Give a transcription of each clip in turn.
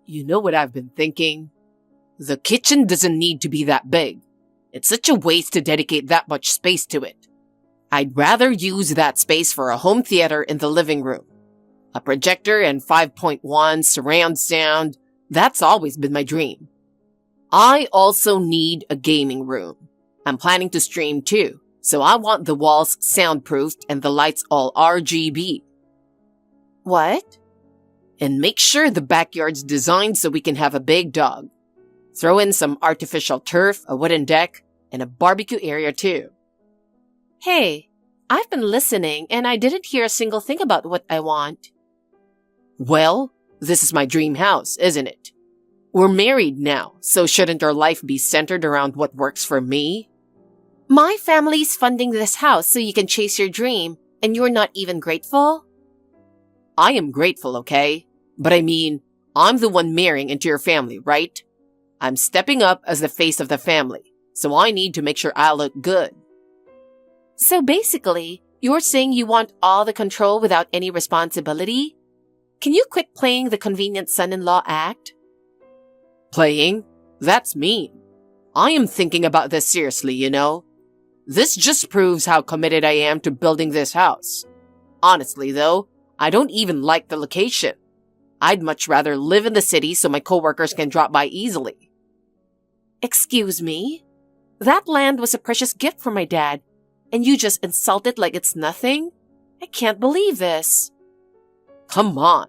You know what I've been thinking? The kitchen doesn't need to be that big. It's such a waste to dedicate that much space to it. I'd rather use that space for a home theater in the living room. A projector and 5.1 surround sound, that's always been my dream. I also need a gaming room. I'm planning to stream too, so I want the walls soundproofed and the lights all RGB. What? And make sure the backyard's designed so we can have a big dog. Throw in some artificial turf, a wooden deck, and a barbecue area too. Hey, I've been listening and I didn't hear a single thing about what I want. Well, this is my dream house, isn't it? We're married now, so shouldn't our life be centered around what works for me? My family's funding this house so you can chase your dream, and you're not even grateful? I am grateful, okay? But I mean, I'm the one marrying into your family, right? I'm stepping up as the face of the family, so I need to make sure I look good. So basically, you're saying you want all the control without any responsibility? Can you quit playing the convenient son-in-law act? Playing? That's mean. I am thinking about this seriously, you know? This just proves how committed I am to building this house. Honestly, though, I don't even like the location. I'd much rather live in the city so my coworkers can drop by easily. Excuse me? That land was a precious gift from my dad, and you just insult it like it's nothing? I can't believe this. Come on.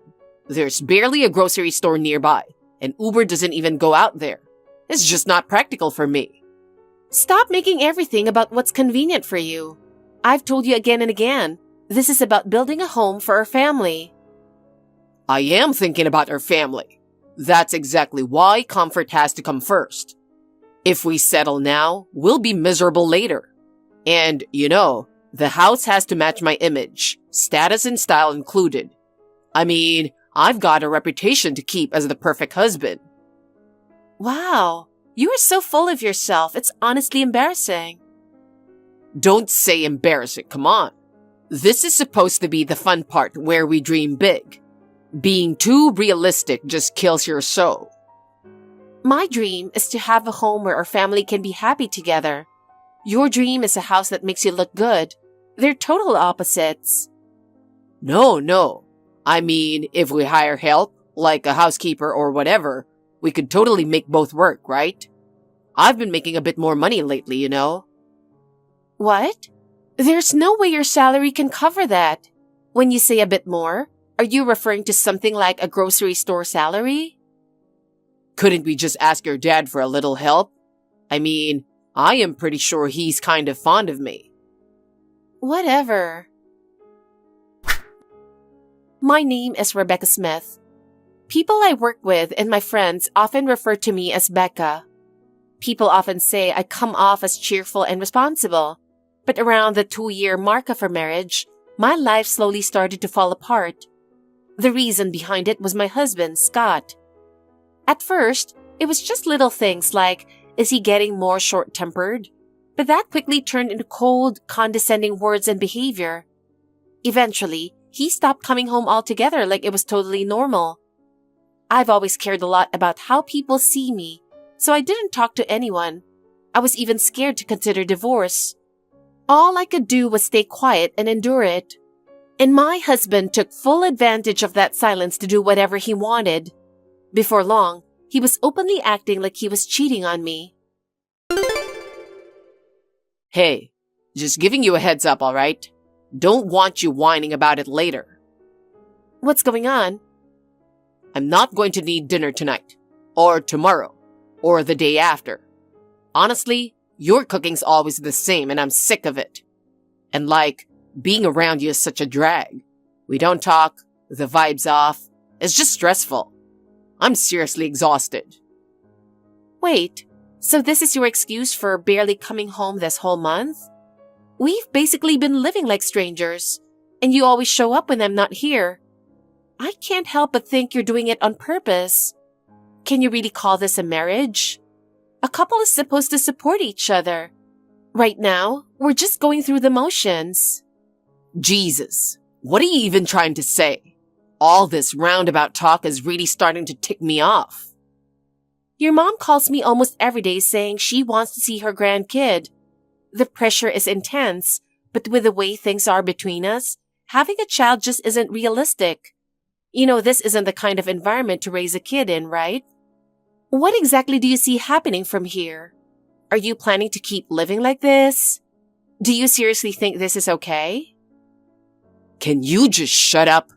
There's barely a grocery store nearby, and Uber doesn't even go out there. It's just not practical for me. Stop making everything about what's convenient for you. I've told you again and again, this is about building a home for our family. I am thinking about our family. That's exactly why comfort has to come first. If we settle now, we'll be miserable later. And, you know, the house has to match my image, status and style included. I mean, I've got a reputation to keep as the perfect husband. Wow, you are so full of yourself. It's honestly embarrassing. Don't say embarrassing, come on. This is supposed to be the fun part where we dream big. Being too realistic just kills your soul. My dream is to have a home where our family can be happy together. Your dream is a house that makes you look good. They're total opposites. No. I mean, if we hire help, like a housekeeper or whatever, we could totally make both work, right? I've been making a bit more money lately, you know. What? There's no way your salary can cover that. When you say a bit more, are you referring to something like a grocery store salary? Couldn't we just ask your dad for a little help? I mean, I am pretty sure he's kind of fond of me. Whatever. My name is Rebecca Smith. People I work with and my friends often refer to me as Becca. People often say I come off as cheerful and responsible, but around the 2-year mark of our marriage, my life slowly started to fall apart. The reason behind it was my husband, Scott. At first, it was just little things like, is he getting more short-tempered? But that quickly turned into cold, condescending words and behavior. Eventually, he stopped coming home altogether like it was totally normal. I've always cared a lot about how people see me, so I didn't talk to anyone. I was even scared to consider divorce. All I could do was stay quiet and endure it. And my husband took full advantage of that silence to do whatever he wanted. Before long, he was openly acting like he was cheating on me. Hey, just giving you a heads up, alright? Don't want you whining about it later. What's going on? I'm not going to need dinner tonight, or tomorrow, or the day after. Honestly, your cooking's always the same and I'm sick of it. And being around you is such a drag. We don't talk, the vibe's off, it's just stressful. I'm seriously exhausted. Wait, so this is your excuse for barely coming home this whole month? We've basically been living like strangers, and you always show up when I'm not here. I can't help but think you're doing it on purpose. Can you really call this a marriage? A couple is supposed to support each other. Right now, we're just going through the motions. Jesus, what are you even trying to say? All this roundabout talk is really starting to tick me off. Your mom calls me almost every day saying she wants to see her grandkid. The pressure is intense, but with the way things are between us, having a child just isn't realistic. You know, this isn't the kind of environment to raise a kid in, right? What exactly do you see happening from here? Are you planning to keep living like this? Do you seriously think this is okay? Can you just shut up?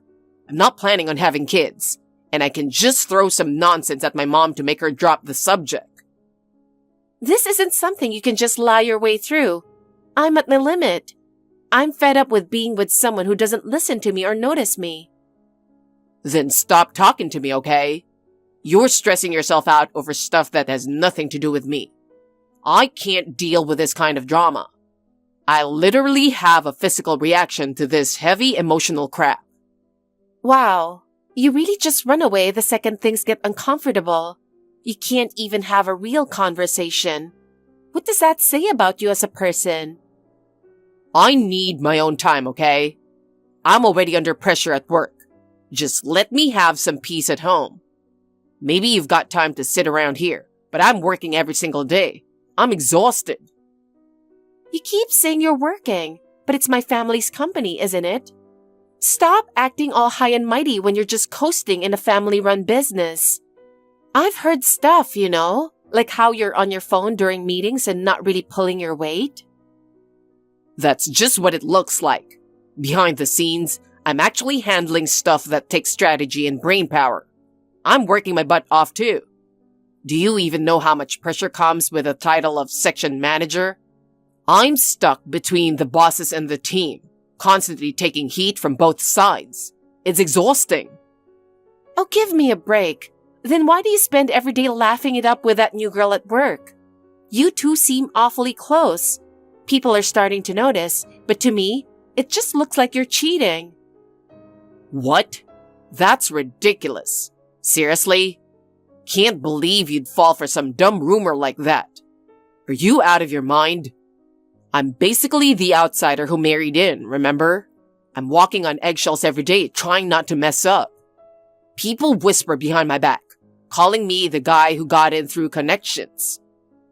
I'm not planning on having kids, and I can just throw some nonsense at my mom to make her drop the subject. This isn't something you can just lie your way through. I'm at my limit. I'm fed up with being with someone who doesn't listen to me or notice me. Then stop talking to me, okay? You're stressing yourself out over stuff that has nothing to do with me. I can't deal with this kind of drama. I literally have a physical reaction to this heavy emotional crap. Wow, you really just run away the second things get uncomfortable. You can't even have a real conversation. What does that say about you as a person? I need my own time, okay? I'm already under pressure at work. Just let me have some peace at home. Maybe you've got time to sit around here, but I'm working every single day. I'm exhausted. You keep saying you're working, but it's my family's company, isn't it? Stop acting all high and mighty when you're just coasting in a family-run business. I've heard stuff, you know, like how you're on your phone during meetings and not really pulling your weight. That's just what it looks like. Behind the scenes, I'm actually handling stuff that takes strategy and brain power. I'm working my butt off too. Do you even know how much pressure comes with the title of section manager? I'm stuck between the bosses and the team, constantly taking heat from both sides. It's exhausting. Oh, give me a break. Then why do you spend every day laughing it up with that new girl at work? You two seem awfully close. People are starting to notice, but to me, it just looks like you're cheating. What? That's ridiculous. Seriously? Can't believe you'd fall for some dumb rumor like that. Are you out of your mind? I'm basically the outsider who married in, remember? I'm walking on eggshells every day, trying not to mess up. People whisper behind my back, calling me the guy who got in through connections.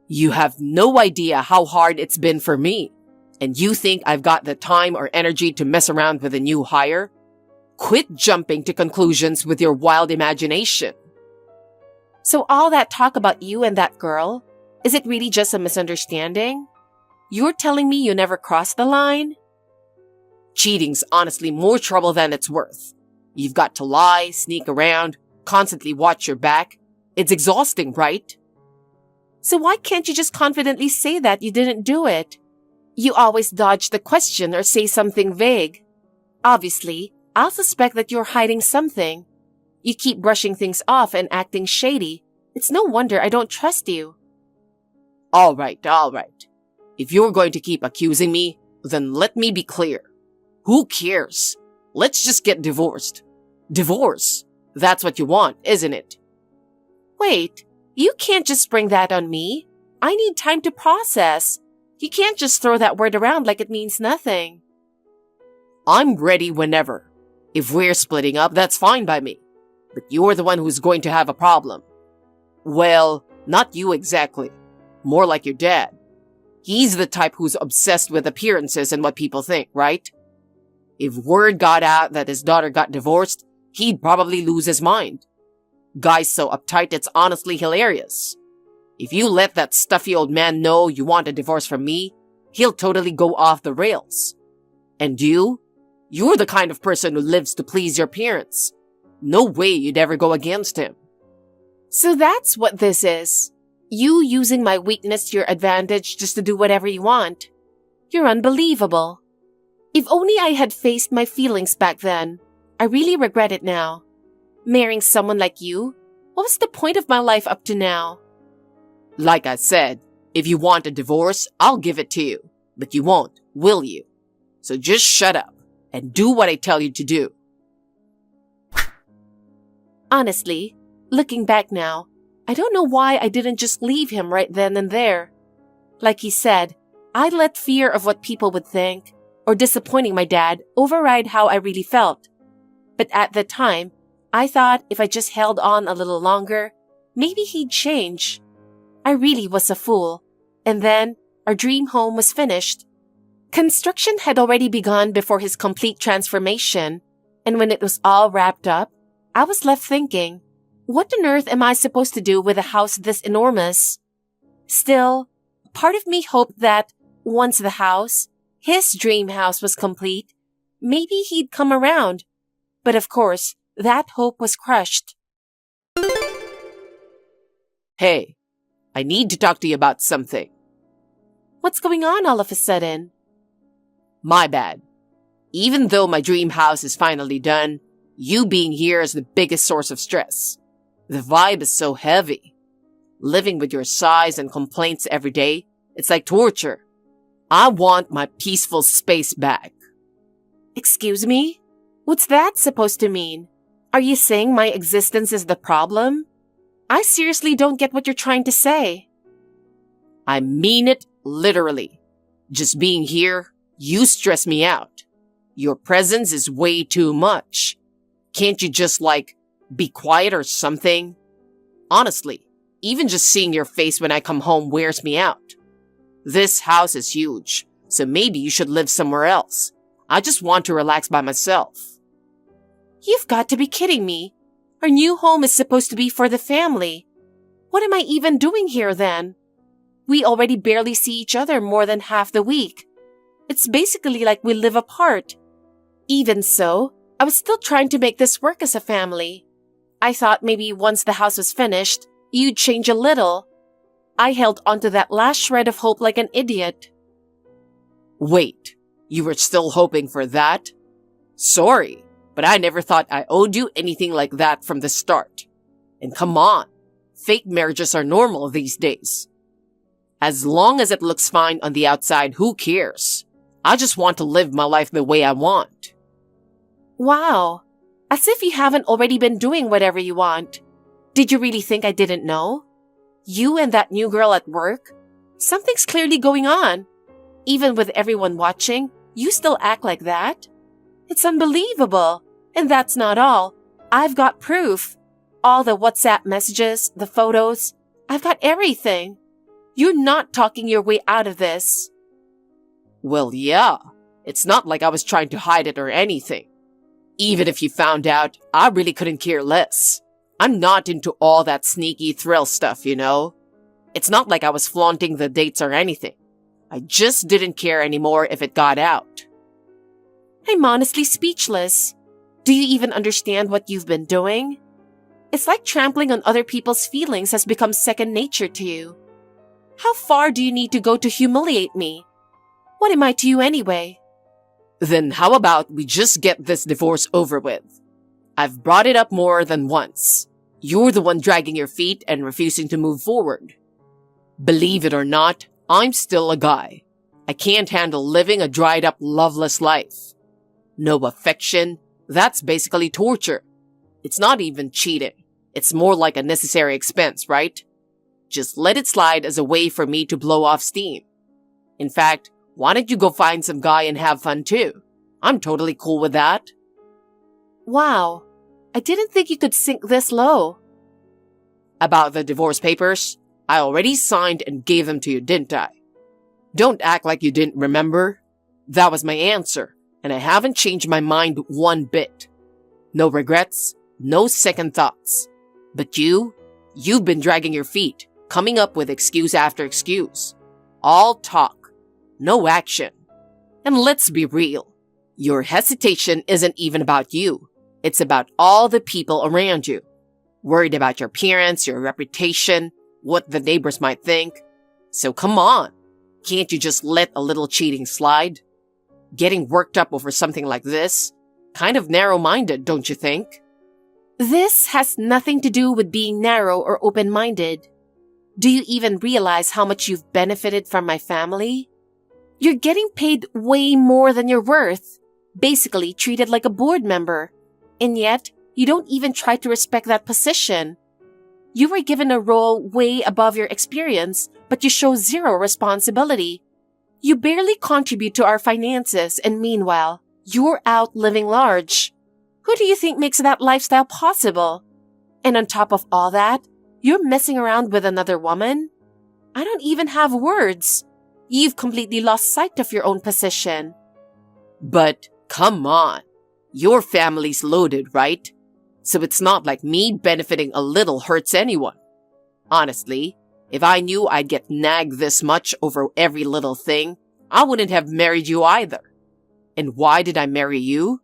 You have no idea how hard it's been for me, and you think I've got the time or energy to mess around with a new hire? Quit jumping to conclusions with your wild imagination. So all that talk about you and that girl, is it really just a misunderstanding? You're telling me you never crossed the line? Cheating's honestly more trouble than it's worth. You've got to lie, sneak around, constantly watch your back. It's exhausting, right? So why can't you just confidently say that you didn't do it? You always dodge the question or say something vague. Obviously, I'll suspect that you're hiding something. You keep brushing things off and acting shady. It's no wonder I don't trust you. All right. If you're going to keep accusing me, then let me be clear. Who cares? Let's just get divorced. Divorce. That's what you want, isn't it? Wait, you can't just spring that on me. I need time to process. You can't just throw that word around like it means nothing. I'm ready whenever. If we're splitting up, that's fine by me. But you're the one who's going to have a problem. Well, not you exactly. More like your dad. He's the type who's obsessed with appearances and what people think, right? If word got out that his daughter got divorced, he'd probably lose his mind. Guys so uptight it's honestly hilarious. If you let that stuffy old man know you want a divorce from me, he'll totally go off the rails. And you're the kind of person who lives to please your parents. No way you'd ever go against him. So that's what this is. You using my weakness to your advantage just to do whatever you want. You're unbelievable. If only I had faced my feelings back then. I really regret it now. Marrying someone like you? What was the point of my life up to now? Like I said, if you want a divorce, I'll give it to you. But you won't, will you? So just shut up and do what I tell you to do. Honestly, looking back now, I don't know why I didn't just leave him right then and there. Like he said, I let fear of what people would think, or disappointing my dad, override how I really felt. But at the time, I thought if I just held on a little longer, maybe he'd change. I really was a fool. And then, our dream home was finished. Construction had already begun before his complete transformation, and when it was all wrapped up, I was left thinking, what on earth am I supposed to do with a house this enormous? Still, part of me hoped that, once the house, his dream house was complete, maybe he'd come around. But of course, that hope was crushed. Hey, I need to talk to you about something. What's going on all of a sudden? My bad. Even though my dream house is finally done, you being here is the biggest source of stress. The vibe is so heavy. Living with your sighs and complaints every day, it's like torture. I want my peaceful space back. Excuse me? What's that supposed to mean? Are you saying my existence is the problem? I seriously don't get what you're trying to say. I mean it literally. Just being here, you stress me out. Your presence is way too much. Can't you just, be quiet or something? Honestly, even just seeing your face when I come home wears me out. This house is huge, so maybe you should live somewhere else. I just want to relax by myself. You've got to be kidding me. Our new home is supposed to be for the family. What am I even doing here then? We already barely see each other more than half the week. It's basically like we live apart. Even so, I was still trying to make this work as a family. I thought maybe once the house was finished, you'd change a little. I held onto that last shred of hope like an idiot. Wait, you were still hoping for that? Sorry, but I never thought I owed you anything like that from the start. And come on, fake marriages are normal these days. As long as it looks fine on the outside, who cares? I just want to live my life the way I want. Wow, as if you haven't already been doing whatever you want. Did you really think I didn't know? You and that new girl at work? Something's clearly going on. Even with everyone watching, you still act like that? It's unbelievable. And that's not all. I've got proof. All the WhatsApp messages, the photos. I've got everything. You're not talking your way out of this. Well, yeah. It's not like I was trying to hide it or anything. Even if you found out, I really couldn't care less. I'm not into all that sneaky thrill stuff, you know? It's not like I was flaunting the dates or anything. I just didn't care anymore if it got out. I'm honestly speechless. Do you even understand what you've been doing? It's like trampling on other people's feelings has become second nature to you. How far do you need to go to humiliate me? What am I to you anyway? Then how about we just get this divorce over with? I've brought it up more than once. You're the one dragging your feet and refusing to move forward. Believe it or not, I'm still a guy. I can't handle living a dried up, loveless life. No affection, that's basically torture. It's not even cheating. It's more like a necessary expense, right? Just let it slide as a way for me to blow off steam. In fact, why don't you go find some guy and have fun too? I'm totally cool with that. Wow, I didn't think you could sink this low. About the divorce papers, I already signed and gave them to you, didn't I? Don't act like you didn't remember. That was my answer, and I haven't changed my mind one bit. No regrets, no second thoughts. But you've been dragging your feet, coming up with excuse after excuse. All talk, no action. And let's be real, your hesitation isn't even about you. It's about all the people around you. Worried about your appearance, your reputation, what the neighbors might think. So come on, can't you just let a little cheating slide? Getting worked up over something like this? Kind of narrow-minded, don't you think? This has nothing to do with being narrow or open-minded. Do you even realize how much you've benefited from my family? You're getting paid way more than you're worth, basically treated like a board member. And yet, you don't even try to respect that position. You were given a role way above your experience, but you show zero responsibility. You barely contribute to our finances, and meanwhile, you're out living large. Who do you think makes that lifestyle possible? And on top of all that, you're messing around with another woman? I don't even have words. You've completely lost sight of your own position. But come on, your family's loaded, right? So it's not like me benefiting a little hurts anyone. Honestly, if I knew I'd get nagged this much over every little thing, I wouldn't have married you either. And why did I marry you?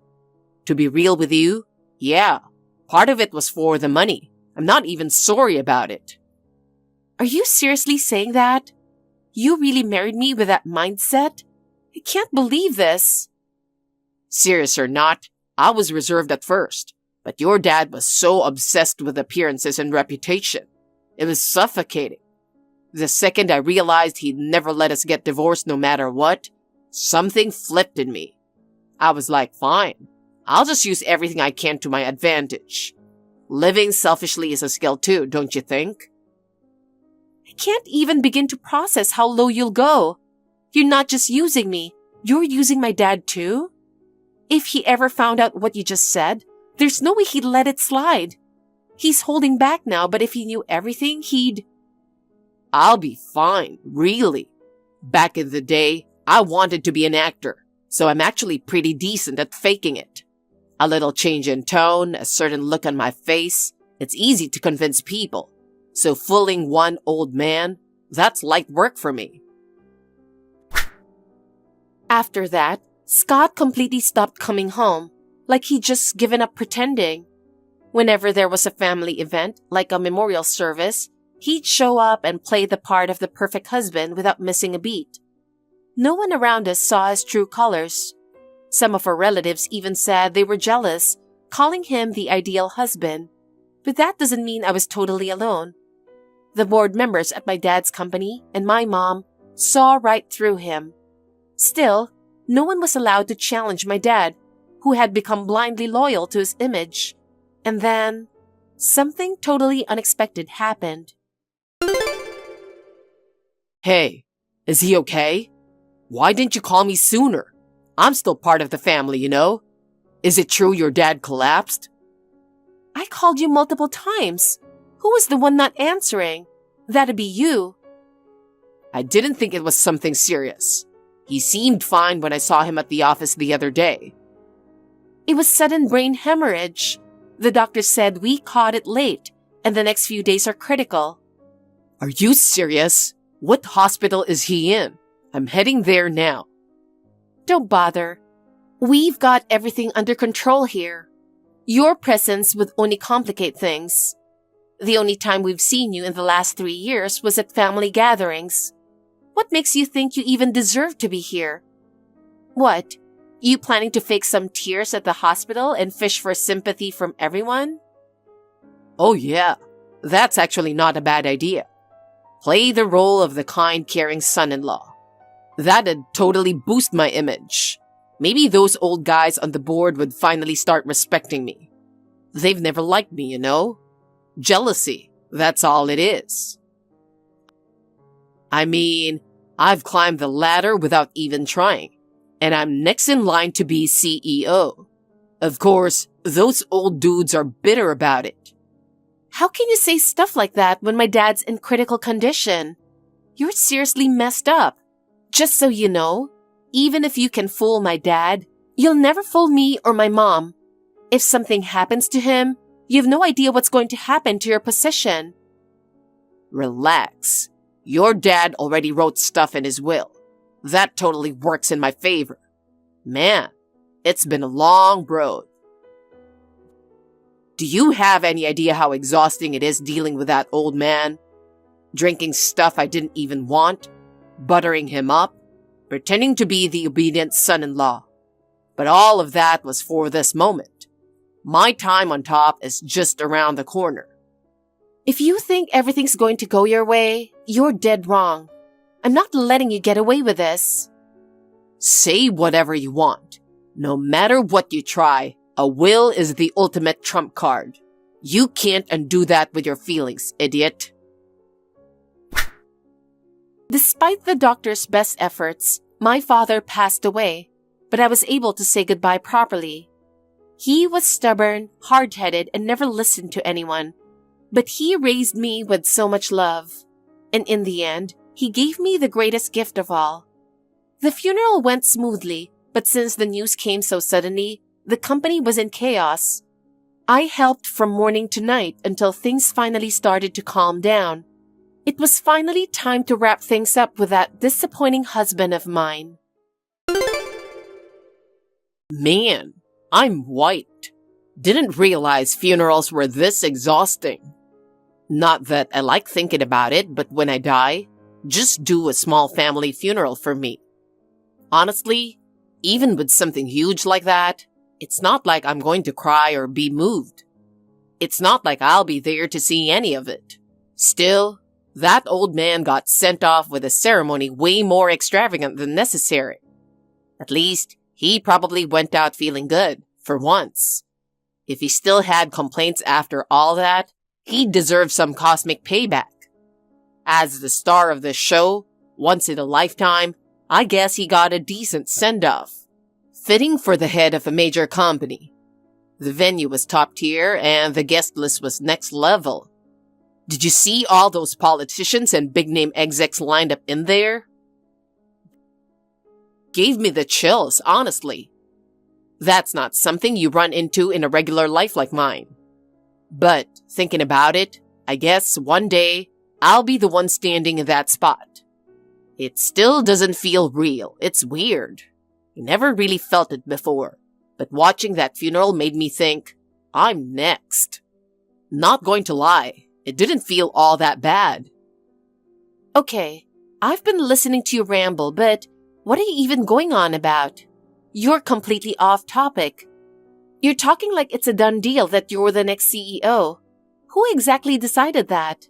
To be real with you, yeah, part of it was for the money. I'm not even sorry about it. Are you seriously saying that? You really married me with that mindset? I can't believe this. Serious or not, I was reserved at first, but your dad was so obsessed with appearances and reputation. It was suffocating. The second I realized he'd never let us get divorced no matter what, something flipped in me. I was like, fine, I'll just use everything I can to my advantage. Living selfishly is a skill too, don't you think? I can't even begin to process how low you'll go. You're not just using me, you're using my dad too? If he ever found out what you just said, there's no way he'd let it slide. He's holding back now, but if he knew everything, he'd... I'll be fine, really. Back in the day, I wanted to be an actor, so I'm actually pretty decent at faking it. A little change in tone, a certain look on my face, it's easy to convince people. So fooling one old man, that's light work for me. After that, Scott completely stopped coming home, like he'd just given up pretending. Whenever there was a family event, like a memorial service, he'd show up and play the part of the perfect husband without missing a beat. No one around us saw his true colors. Some of our relatives even said they were jealous, calling him the ideal husband. But that doesn't mean I was totally alone. The board members at my dad's company and my mom saw right through him. Still, no one was allowed to challenge my dad, who had become blindly loyal to his image. And then, something totally unexpected happened. Hey, is he okay? Why didn't you call me sooner? I'm still part of the family, you know? Is it true your dad collapsed? I called you multiple times. Who was the one not answering? That'd be you. I didn't think it was something serious. He seemed fine when I saw him at the office the other day. It was sudden brain hemorrhage. The doctor said we caught it late, and the next few days are critical. Are you serious? What hospital is he in? I'm heading there now. Don't bother. We've got everything under control here. Your presence would only complicate things. The only time we've seen you in the last 3 years was at family gatherings. What makes you think you even deserve to be here? What? You planning to fake some tears at the hospital and fish for sympathy from everyone? Oh yeah, that's actually not a bad idea. Play the role of the kind, caring son-in-law. That'd totally boost my image. Maybe those old guys on the board would finally start respecting me. They've never liked me, you know? Jealousy, that's all it is. I mean, I've climbed the ladder without even trying, and I'm next in line to be CEO. Of course, those old dudes are bitter about it. How can you say stuff like that when my dad's in critical condition? You're seriously messed up. Just so you know, even if you can fool my dad, you'll never fool me or my mom. If something happens to him, you have no idea what's going to happen to your position. Relax. Your dad already wrote stuff in his will. That totally works in my favor. Man, it's been a long road. Do you have any idea how exhausting it is dealing with that old man? Drinking stuff I didn't even want, buttering him up, pretending to be the obedient son-in-law. But all of that was for this moment. My time on top is just around the corner. If you think everything's going to go your way, you're dead wrong. I'm not letting you get away with this. Say whatever you want. No matter what you try, a will is the ultimate trump card. You can't undo that with your feelings, idiot. Despite the doctor's best efforts, my father passed away, but I was able to say goodbye properly. He was stubborn, hard-headed, and never listened to anyone. But he raised me with so much love. And in the end, he gave me the greatest gift of all. The funeral went smoothly, but since the news came so suddenly, the company was in chaos. I helped from morning to night until things finally started to calm down. It was finally time to wrap things up with that disappointing husband of mine. Man, I'm white. Didn't realize funerals were this exhausting. Not that I like thinking about it, but when I die, just do a small family funeral for me. Honestly, even with something huge like that, it's not like I'm going to cry or be moved. It's not like I'll be there to see any of it. Still, that old man got sent off with a ceremony way more extravagant than necessary. At least, he probably went out feeling good, for once. If he still had complaints after all that, he deserved some cosmic payback. As the star of the show, once in a lifetime, I guess he got a decent send-off. Fitting for the head of a major company. The venue was top tier and the guest list was next level. Did you see all those politicians and big-name execs lined up in there? Gave me the chills, honestly. That's not something you run into in a regular life like mine. But, thinking about it, I guess one day, I'll be the one standing in that spot. It still doesn't feel real. It's weird. I never really felt it before. But watching that funeral made me think, I'm next. Not going to lie, it didn't feel all that bad. Okay, I've been listening to you ramble, but what are you even going on about? You're completely off topic. You're talking like it's a done deal that you're the next CEO. Who exactly decided that?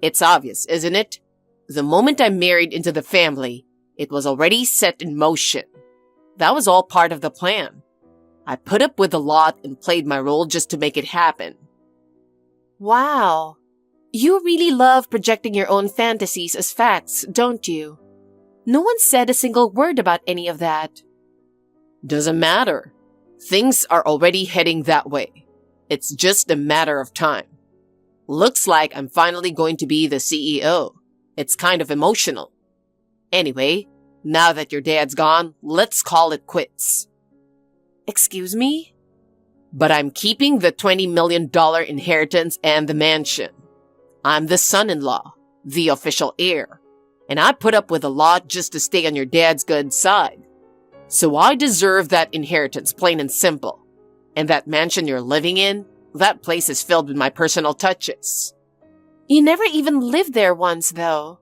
It's obvious, isn't it? The moment I married into the family, it was already set in motion. That was all part of the plan. I put up with a lot and played my role just to make it happen. Wow. You really love projecting your own fantasies as facts, don't you? No one said a single word about any of that. Doesn't matter. Things are already heading that way. It's just a matter of time. Looks like I'm finally going to be the CEO. It's kind of emotional. Anyway, now that your dad's gone, let's call it quits. Excuse me? But I'm keeping the $20 million inheritance and the mansion. I'm the son-in-law, the official heir. And I put up with a lot just to stay on your dad's good side. So I deserve that inheritance, plain and simple. And that mansion you're living in, that place is filled with my personal touches. You never even lived there once, though.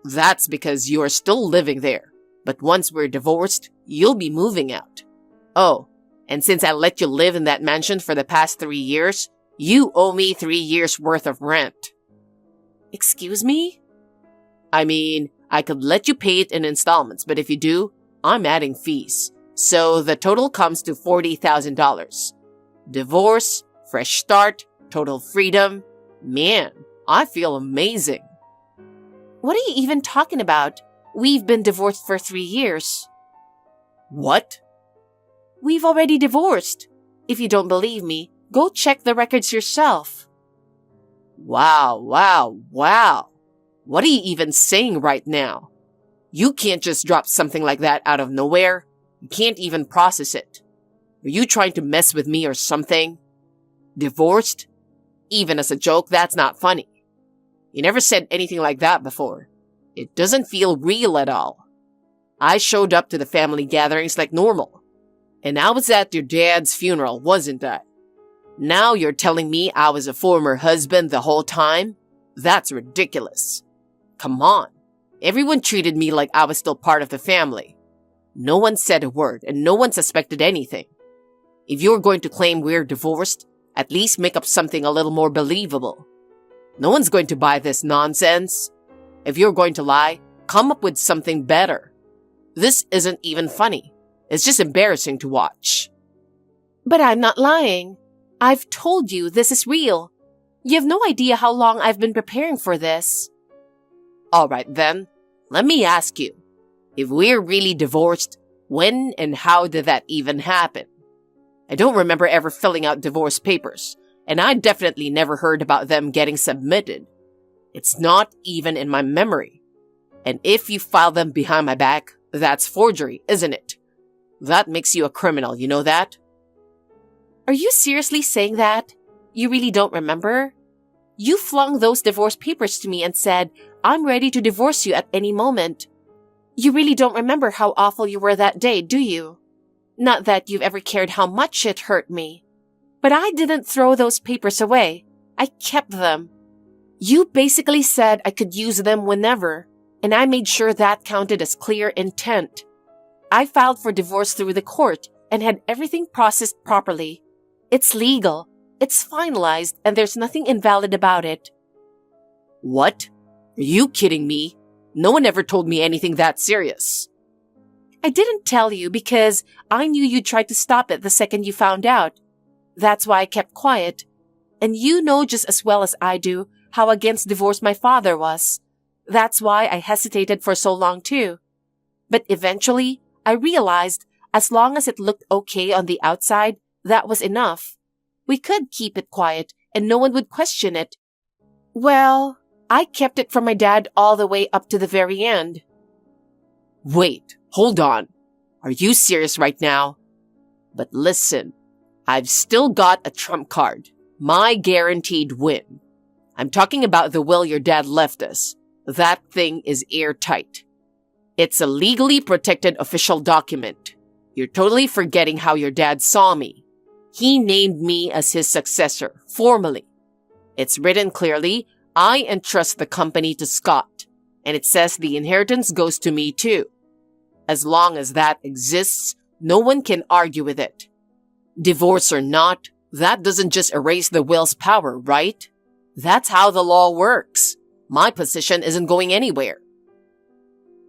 That's because you are still living there. But once we're divorced, you'll be moving out. Oh, and since I let you live in that mansion for the past 3 years, you owe me 3 years' worth of rent. Excuse me? I mean, I could let you pay it in installments, but if you do, I'm adding fees. So the total comes to $40,000. Divorce, fresh start, total freedom. Man, I feel amazing. What are you even talking about? We've been divorced for 3 years. What? We've already divorced. If you don't believe me, go check the records yourself. Wow. What are you even saying right now? You can't just drop something like that out of nowhere. You can't even process it. Are you trying to mess with me or something? Divorced? Even as a joke, that's not funny. You never said anything like that before. It doesn't feel real at all. I showed up to the family gatherings like normal. And I was at your dad's funeral, wasn't I? Now you're telling me I was a former husband the whole time? That's ridiculous. Come on. Everyone treated me like I was still part of the family. No one said a word and no one suspected anything. If you're going to claim we're divorced, at least make up something a little more believable. No one's going to buy this nonsense. If you're going to lie, come up with something better. This isn't even funny. It's just embarrassing to watch. But I'm not lying. I've told you this is real. You have no idea how long I've been preparing for this. All right then, let me ask you. If we're really divorced, when and how did that even happen? I don't remember ever filling out divorce papers, and I definitely never heard about them getting submitted. It's not even in my memory. And if you file them behind my back, that's forgery, isn't it? That makes you a criminal, you know that? Are you seriously saying that? You really don't remember? You flung those divorce papers to me and said, I'm ready to divorce you at any moment. You really don't remember how awful you were that day, do you? Not that you've ever cared how much it hurt me. But I didn't throw those papers away. I kept them. You basically said I could use them whenever, and I made sure that counted as clear intent. I filed for divorce through the court and had everything processed properly. It's legal, it's finalized, and there's nothing invalid about it. What? Are you kidding me? No one ever told me anything that serious. I didn't tell you because I knew you'd try to stop it the second you found out. That's why I kept quiet. And you know just as well as I do how against divorce my father was. That's why I hesitated for so long too. But eventually, I realized as long as it looked okay on the outside, that was enough. We could keep it quiet and no one would question it. Well, I kept it from my dad all the way up to the very end. Wait, hold on. Are you serious right now? But listen, I've still got a trump card. My guaranteed win. I'm talking about the will your dad left us. That thing is airtight. It's a legally protected official document. You're totally forgetting how your dad saw me. He named me as his successor, formally. It's written clearly, I entrust the company to Scott, and it says the inheritance goes to me too. As long as that exists, no one can argue with it. Divorce or not, that doesn't just erase the will's power, right? That's how the law works. My position isn't going anywhere.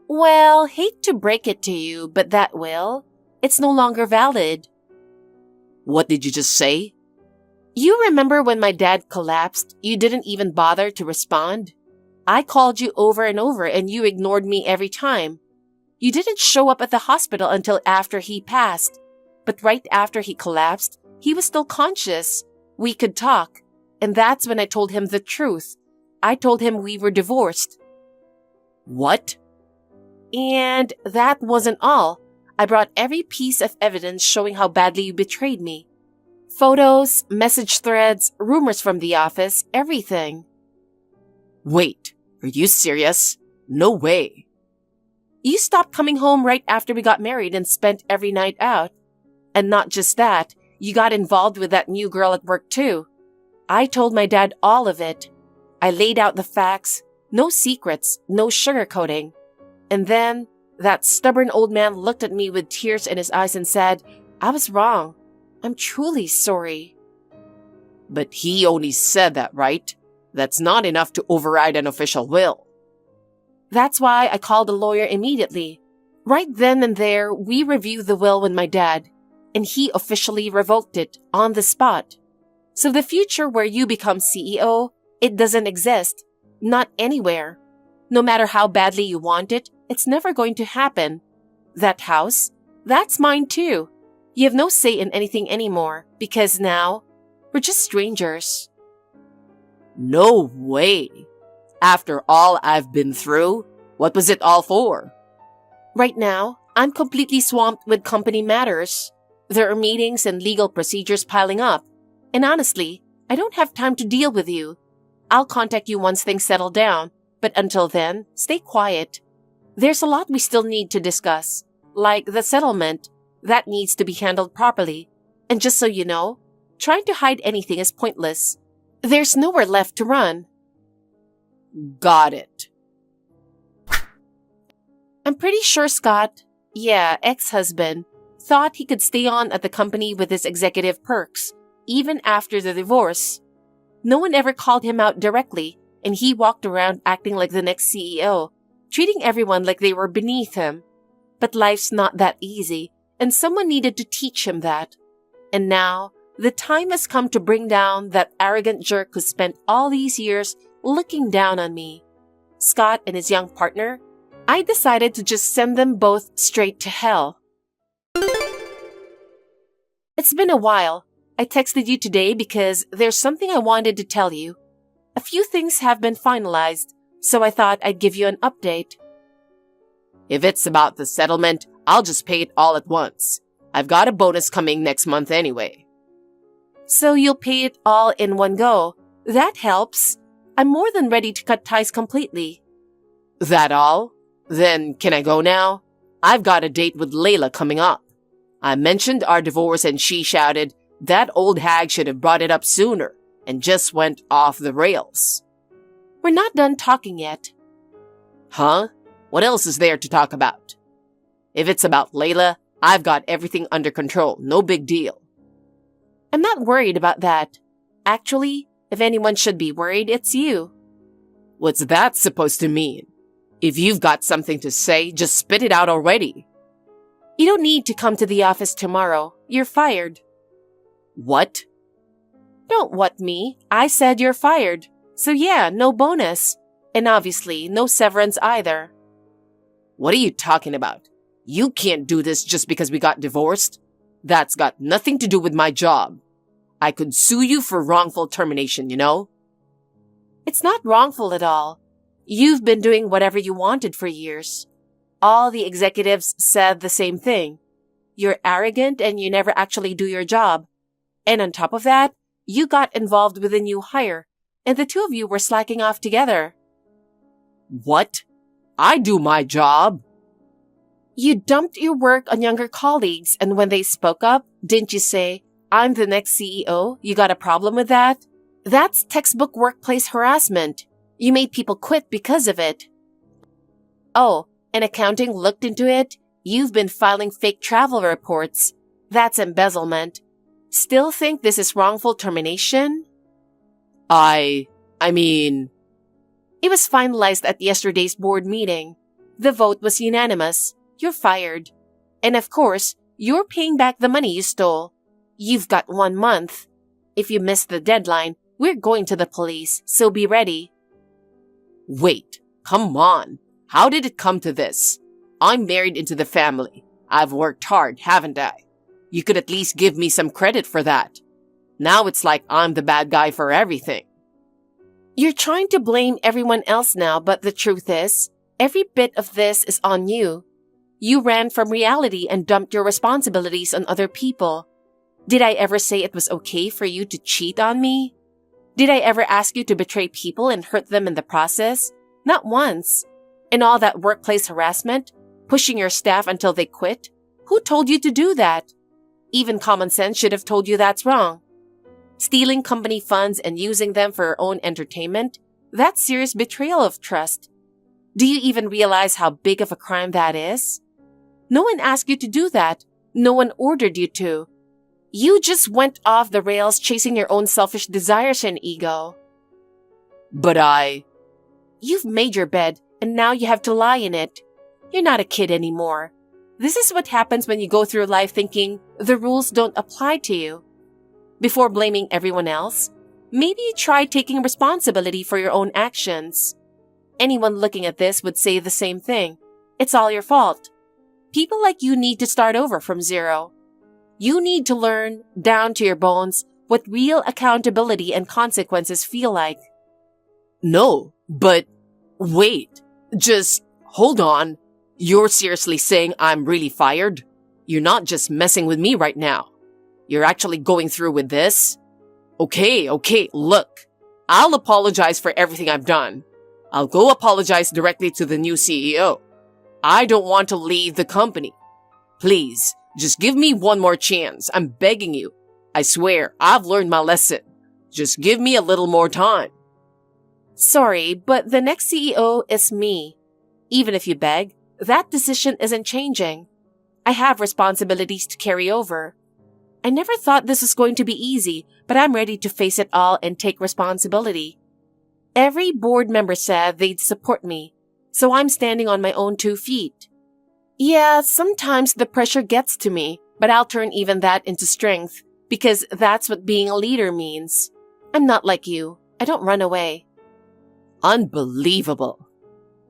Well, hate to break it to you, but that will, it's no longer valid. What did you just say? You remember when my dad collapsed, you didn't even bother to respond? I called you over and over and you ignored me every time. You didn't show up at the hospital until after he passed. But right after he collapsed, he was still conscious. We could talk. And that's when I told him the truth. I told him we were divorced. What? And that wasn't all. I brought every piece of evidence showing how badly you betrayed me. Photos, message threads, rumors from the office, everything. Wait, are you serious? No way. You stopped coming home right after we got married and spent every night out. And not just that, you got involved with that new girl at work too. I told my dad all of it. I laid out the facts, no secrets, no sugarcoating. And then, that stubborn old man looked at me with tears in his eyes and said, I was wrong. I'm truly sorry. But he only said that, right? That's not enough to override an official will. That's why I called a lawyer immediately. Right then and there, we reviewed the will with my dad, and he officially revoked it on the spot. So the future where you become CEO, it doesn't exist. Not anywhere. No matter how badly you want it, it's never going to happen. That house, that's mine too. You have no say in anything anymore, because now, we're just strangers. No way. After all I've been through, what was it all for? Right now, I'm completely swamped with company matters. There are meetings and legal procedures piling up. And honestly, I don't have time to deal with you. I'll contact you once things settle down, but until then, stay quiet. There's a lot we still need to discuss, like the settlement. That needs to be handled properly. And just so you know, trying to hide anything is pointless. There's nowhere left to run. Got it. I'm pretty sure Scott, ex-husband, thought he could stay on at the company with his executive perks, even after the divorce. No one ever called him out directly, and he walked around acting like the next CEO, treating everyone like they were beneath him. But life's not that easy, and someone needed to teach him that. And now, the time has come to bring down that arrogant jerk who spent all these years looking down on me. Scott and his young partner, I decided to just send them both straight to hell. It's been a while. I texted you today because there's something I wanted to tell you. A few things have been finalized, so I thought I'd give you an update. If it's about the settlement, I'll just pay it all at once. I've got a bonus coming next month anyway. So you'll pay it all in one go. That helps. I'm more than ready to cut ties completely. That all? Then can I go now? I've got a date with Layla coming up. I mentioned our divorce and she shouted, "That old hag should have brought it up sooner," and just went off the rails. We're not done talking yet. Huh? What else is there to talk about? If it's about Layla, I've got everything under control. No big deal. I'm not worried about that. Actually, if anyone should be worried, it's you. What's that supposed to mean? If you've got something to say, just spit it out already. You don't need to come to the office tomorrow. You're fired. What? Don't what me. I said you're fired. So yeah, no bonus. And obviously, no severance either. What are you talking about? You can't do this just because we got divorced. That's got nothing to do with my job. I could sue you for wrongful termination, you know? It's not wrongful at all. You've been doing whatever you wanted for years. All the executives said the same thing. You're arrogant and you never actually do your job. And on top of that, you got involved with a new hire, and the two of you were slacking off together. What? I do my job. You dumped your work on younger colleagues, and when they spoke up, didn't you say, "I'm the next CEO, you got a problem with that?" That's textbook workplace harassment. You made people quit because of it. Oh, and accounting looked into it. You've been filing fake travel reports. That's embezzlement. Still think this is wrongful termination? I mean... It was finalized at yesterday's board meeting. The vote was unanimous. You're fired. And of course, you're paying back the money you stole. You've got 1 month. If you miss the deadline, we're going to the police, so be ready. Wait, come on. How did it come to this? I'm married into the family. I've worked hard, haven't I? You could at least give me some credit for that. Now it's like I'm the bad guy for everything. You're trying to blame everyone else now, but the truth is, every bit of this is on you. You ran from reality and dumped your responsibilities on other people. Did I ever say it was okay for you to cheat on me? Did I ever ask you to betray people and hurt them in the process? Not once. And all that workplace harassment, pushing your staff until they quit? Who told you to do that? Even common sense should have told you that's wrong. Stealing company funds and using them for your own entertainment? That's serious betrayal of trust. Do you even realize how big of a crime that is? No one asked you to do that. No one ordered you to. You just went off the rails chasing your own selfish desires and ego. But You've made your bed, and now you have to lie in it. You're not a kid anymore. This is what happens when you go through life thinking the rules don't apply to you. Before blaming everyone else, maybe try taking responsibility for your own actions. Anyone looking at this would say the same thing. It's all your fault. People like you need to start over from zero. You need to learn, down to your bones, what real accountability and consequences feel like. No, but wait, just hold on. You're seriously saying I'm really fired? You're not just messing with me right now. You're actually going through with this? Okay, look. I'll apologize for everything I've done. I'll go apologize directly to the new CEO. I don't want to leave the company. Please, just give me one more chance. I'm begging you. I swear, I've learned my lesson. Just give me a little more time. Sorry, but the next CEO is me. Even if you beg, that decision isn't changing. I have responsibilities to carry over. I never thought this was going to be easy, but I'm ready to face it all and take responsibility. Every board member said they'd support me, so I'm standing on my own 2 feet. Yeah, sometimes the pressure gets to me, but I'll turn even that into strength, because that's what being a leader means. I'm not like you. I don't run away. Unbelievable.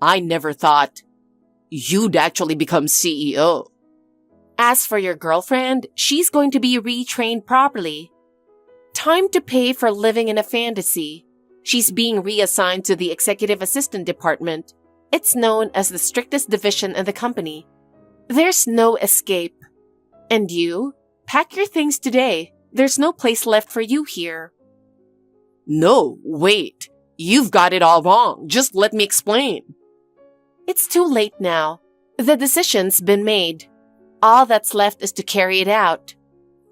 I never thought you'd actually become CEO. As for your girlfriend, she's going to be retrained properly. Time to pay for living in a fantasy. She's being reassigned to the executive assistant department. It's known as the strictest division in the company. There's no escape. And you? Pack your things today. There's no place left for you here. No, wait. You've got it all wrong. Just let me explain. It's too late now. The decision's been made. All that's left is to carry it out.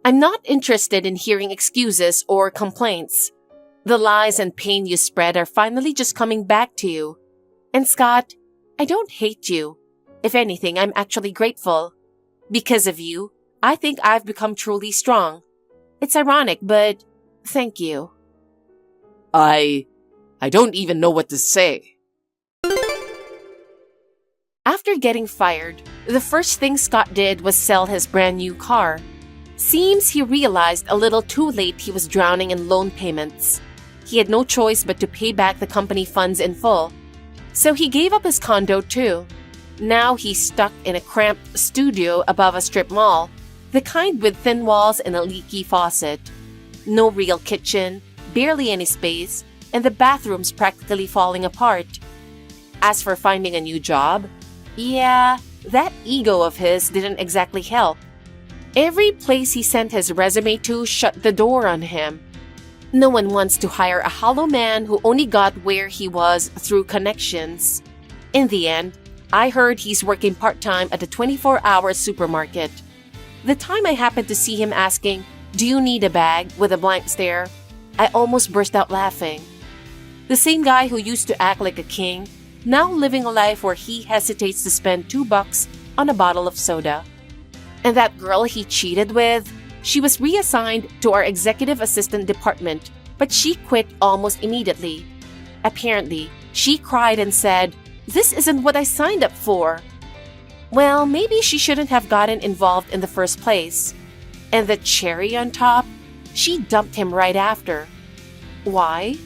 I'm not interested in hearing excuses or complaints. The lies and pain you spread are finally just coming back to you. And Scott, I don't hate you. If anything, I'm actually grateful. Because of you, I think I've become truly strong. It's ironic, but thank you. I don't even know what to say. After getting fired, the first thing Scott did was sell his brand new car. Seems he realized a little too late he was drowning in loan payments. He had no choice but to pay back the company funds in full. So he gave up his condo too. Now he's stuck in a cramped studio above a strip mall, the kind with thin walls and a leaky faucet. No real kitchen, barely any space, and the bathroom's practically falling apart. As for finding a new job, yeah, that ego of his didn't exactly help. Every place he sent his resume to shut the door on him. No one wants to hire a hollow man who only got where he was through connections. In the end, I heard he's working part-time at a 24-hour supermarket. The time I happened to see him asking, "Do you need a bag?" with a blank stare, I almost burst out laughing. The same guy who used to act like a king, now living a life where he hesitates to spend $2 on a bottle of soda. And that girl he cheated with, she was reassigned to our executive assistant department, but she quit almost immediately. Apparently, she cried and said, "This isn't what I signed up for." Well, maybe she shouldn't have gotten involved in the first place. And the cherry on top, she dumped him right after. Why?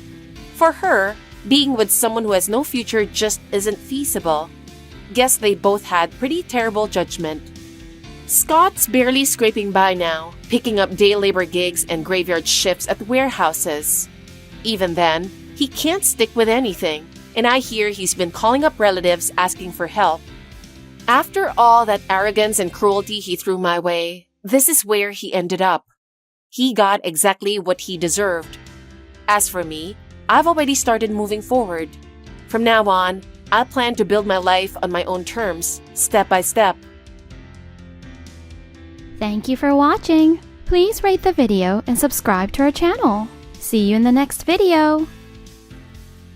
For her, being with someone who has no future just isn't feasible. Guess they both had pretty terrible judgment. Scott's barely scraping by now, picking up day labor gigs and graveyard shifts at warehouses. Even then, he can't stick with anything, and I hear he's been calling up relatives asking for help. After all that arrogance and cruelty he threw my way, this is where he ended up. He got exactly what he deserved. As for me, I've already started moving forward. From now on, I plan to build my life on my own terms, step by step. Thank you for watching. Please rate the video and subscribe to our channel. See you in the next video.